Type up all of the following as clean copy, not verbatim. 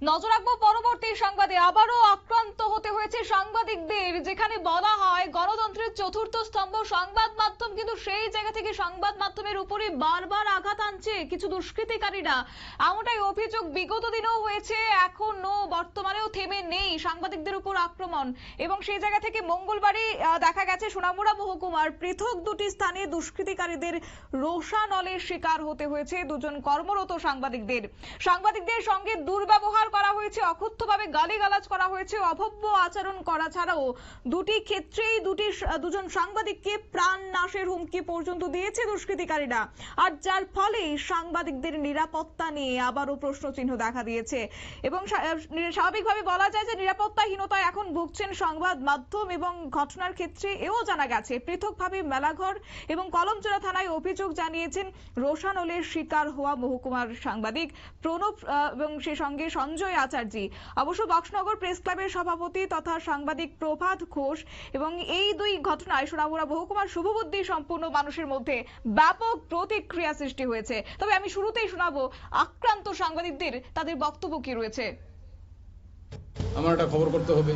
নজর রাখবো পরবর্তী সংবাদে। আবারও আক্রান্ত হতে হয়েছে সাংবাদিকদের, যেখানে বলা হয় গণতন্ত্রের চতুর্থ স্তম্ভ সংবাদ মাধ্যম, কিন্তু সেই জায়গা থেকে সংবাদ মাধ্যমের উপরে বারবার আঘাত আনছে কিছু দুষ্কৃতিকারীরা। এমনটাই অভিযোগ বিগত দিনেও হয়েছে, এখনো বর্তমানেও থেমে নেই সাংবাদিকদের উপর আক্রমণ। এবং সেই জায়গা থেকে মঙ্গলবারই দেখা গেছে সোনামুড়া মহকুমার পৃথক দুটি স্থানে দুষ্কৃতিকারীদের রোষানলের শিকার হতে হয়েছে দুজন কর্মরত সাংবাদিকদের সঙ্গে দুর্ব্যবহার করা হয়েছে, অকথ্যভাবে গালিগালাজ করা হয়েছে, অভব্য আচরণ করা ছাড়াও দুটি ক্ষেত্রেই দুজন সাংবাদিককে প্রাণ নাশের হুমকি পর্যন্ত দিয়েছে দুষ্কৃতিকারীরা। আর যার ফলে সাংবাদিকদের নিরাপত্তা নিয়ে আবারও প্রশ্নচিহ্ন দেখা দিয়েছে। এবং স্বাভাবিকভাবে বলা যায় যে নিরাপত্তাহীনতায় এখন ভুগছেন সংবাদ মাধ্যম। এবং ঘটনার ক্ষেত্রে এও জানা গেছে পৃথকভাবে মেলাঘর এবং কলমচড়া থানায় অভিযোগ জানিয়েছেন রোষানলের শিকার হওয়া মহকুমার সাংবাদিক প্রণব এবং সে সঙ্গে সঞ্জয় আচার্যি। অবশ্য বক্সনগর প্রেস ক্লাবের সভাপতি তথা সাংবাদিক প্রভাত ঘোষ। এবং এই দুই ঘটনায় সোনামুড়া মহকুমার শুভবুদ্ধি সম্পূর্ণ মানুষের মধ্যে ব্যাপক প্রতিক্রিয়া সৃষ্টি হয়েছে। তবে আমি শুরুতেই শোনাবো আক্রান্ত সাংবাদিকদের তাদের বক্তব্য কি রয়েছে। আমার একটা খবর করতে হবে,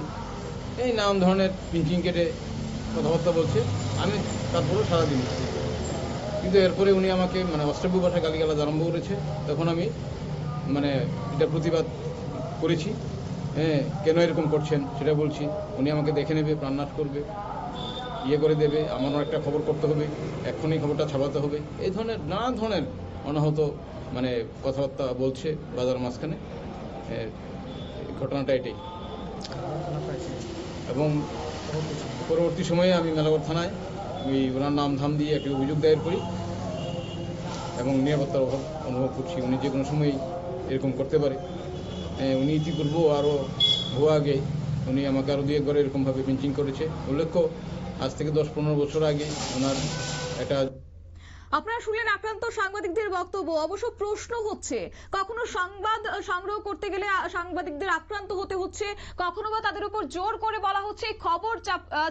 এই নানান ধরনের পিঞ্চিং কেটে কথাবার্তা বলছে, আমি তারপরেও সারা দিন। কিন্তু এরপরে উনি আমাকে অশ্রাব্য ভাষায় গালিগালাজ আরম্ভ করেছে। তখন আমি এটা প্রতিবাদ করেছি। কেন এরকম করছেন সেটা বলছি। উনি আমাকে দেখে নেবে, প্রাণনাশ করবে, করে দেবে, আমারও একটা খবর করতে হবে, এক্ষুনি খবরটা ছাপাতে হবে, এই ধরনের নানা ধরনের অনাহত কথাবার্তা বলছে বাজার মাঝখানে। ঘটনাটা এটাই। এবং পরবর্তী সময়ে আমি মেলাঘর থানায় ওনার নাম ধাম দিয়ে একটি অভিযোগ দায়ের করি এবং নিরাপত্তার অভাব অনুভব করছি। উনি যে কোনো সময়ই এরকম করতে পারে। উনি ইতিপূর্ব আরও ভুয়া আগে উনি আমাকে আরও দুই একবার এরকমভাবে পিঞ্চিং করেছে। উল্লেখ্য, আজ থেকে 10-15 বছর আগে ওনার একটা আপনারা শুনলেন আক্রান্ত সাংবাদিকদের বক্তব্য। অবশ্য প্রশ্ন হচ্ছে, কখনো সংবাদ সংগ্রহ করতে গেলে সাংবাদিকদের আক্রান্ত হতে হচ্ছে, কখনো বা তাদের উপর জোর করে বলা হচ্ছে খবর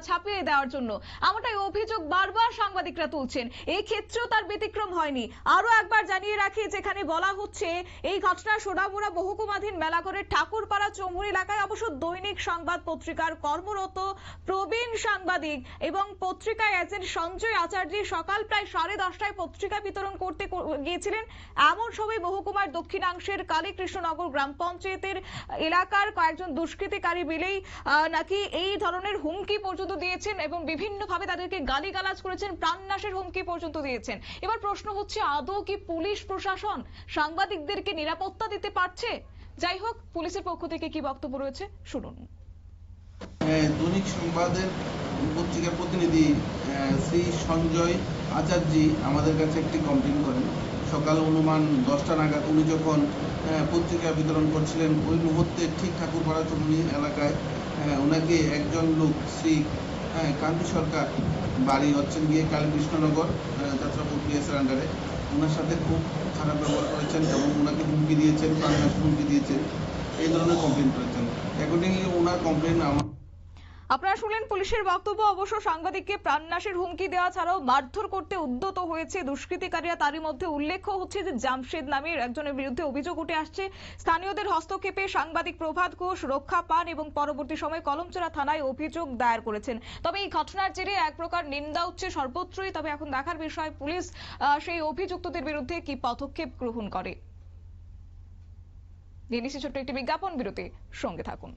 ছাপিয়ে দেওয়ার জন্য। এমনটাই অভিযোগ বারবার সাংবাদিকরা তুলছেন। এই ক্ষেত্রেও তার ব্যতিক্রম হয়নি। আরো একবার জানিয়ে রাখি, যেখানে বলা হচ্ছে এই ঘটনা সোনামুড়া মহকুমাধীন মেলাঘরের ঠাকুরপাড়া চৌমুহনী এলাকায়। অবশ্য দৈনিক সংবাদ পত্রিকার কর্মরত প্রবীণ সাংবাদিক এবং পত্রিকায় এজেন্ট সঞ্জয় আচার্যি সকাল প্রায় 10:30টায় পত্রিকা বিতরণ করতে গিয়েছিলেন। এমন সময় মহকুমার দক্ষিণাংশের কালীকৃষ্ণনগর গ্রাম পঞ্চায়েতের এলাকার কয়েকজন দুষ্কৃতিকারী মিলেই নাকি এই ধরনের হুমকি পর্যন্ত দিয়েছেন এবং বিভিন্নভাবে তাদেরকে গালিগালাজ করেছেন, প্রাণনাশের হুমকি পর্যন্ত দিয়েছেন। এবার প্রশ্ন হচ্ছে, আদৌ কি পুলিশ প্রশাসন সাংবাদিকদেরকে নিরাপত্তা দিতে পারছে? যাই হোক, পুলিশের পক্ষ থেকে কি বক্তব্য রয়েছে শুনুন। দৈনিক সংবাদের পত্রিকার প্রতিনিধি শ্রী সঞ্জয় আচার্যি আমাদের কাছে একটি কমপ্লেন করেন। সকাল অনুমান 10টা নাগাদ উনি যখন পত্রিকা বিতরণ করছিলেন, ওই মুহূর্তে ঠিক ঠাকুরপাড়া চৌমুহনী এলাকায় ওনাকে একজন লোক শ্রী কান্তি সরকার, বাড়ি হচ্ছেন গিয়ে কালীকৃষ্ণনগর যাত্রাপুর পিএসের আন্ডারে, ওনার সাথে খুব খারাপ ব্যবহার করেছেন এবং ওনাকে হুমকি দিয়েছেন, প্রাণনাশের হুমকি দিয়েছেন, এই ধরনের কমপ্লেন করেছেন। অ্যাকর্ডিংলি ওনার কমপ্লেন আপনারা শুনলেন পুলিশের বক্তব্য। অবশ্য সাংবাদিককে প্রাণনাশের হুমকি দেওয়া ছাড়াও মারধর করতে উদ্যত হয়েছে দুষ্কৃতিকারীরা। তারই মধ্যে উল্লেখ্য হচ্ছে যে জামশেদ নামের একজনের বিরুদ্ধে অভিযোগ উঠে আসছে। স্থানীয়দের হস্তক্ষেপে সাংবাদিক প্রভাত ঘোষ রক্ষা পান এবং পরবর্তী সময় কলমচড়া থানায় অভিযোগ দায়ের করেছেন। তবে এই ঘটনার জেরে এক প্রকার নিন্দা উঠছে সর্বত্রই। তবে এখন দেখার বিষয় পুলিশ সেই অভিযুক্তদের বিরুদ্ধে কি পদক্ষেপ গ্রহণ করে। নিয়ে নিচ্ছি ছোট্ট একটি বিজ্ঞাপন বিরতি, সঙ্গে থাকুন।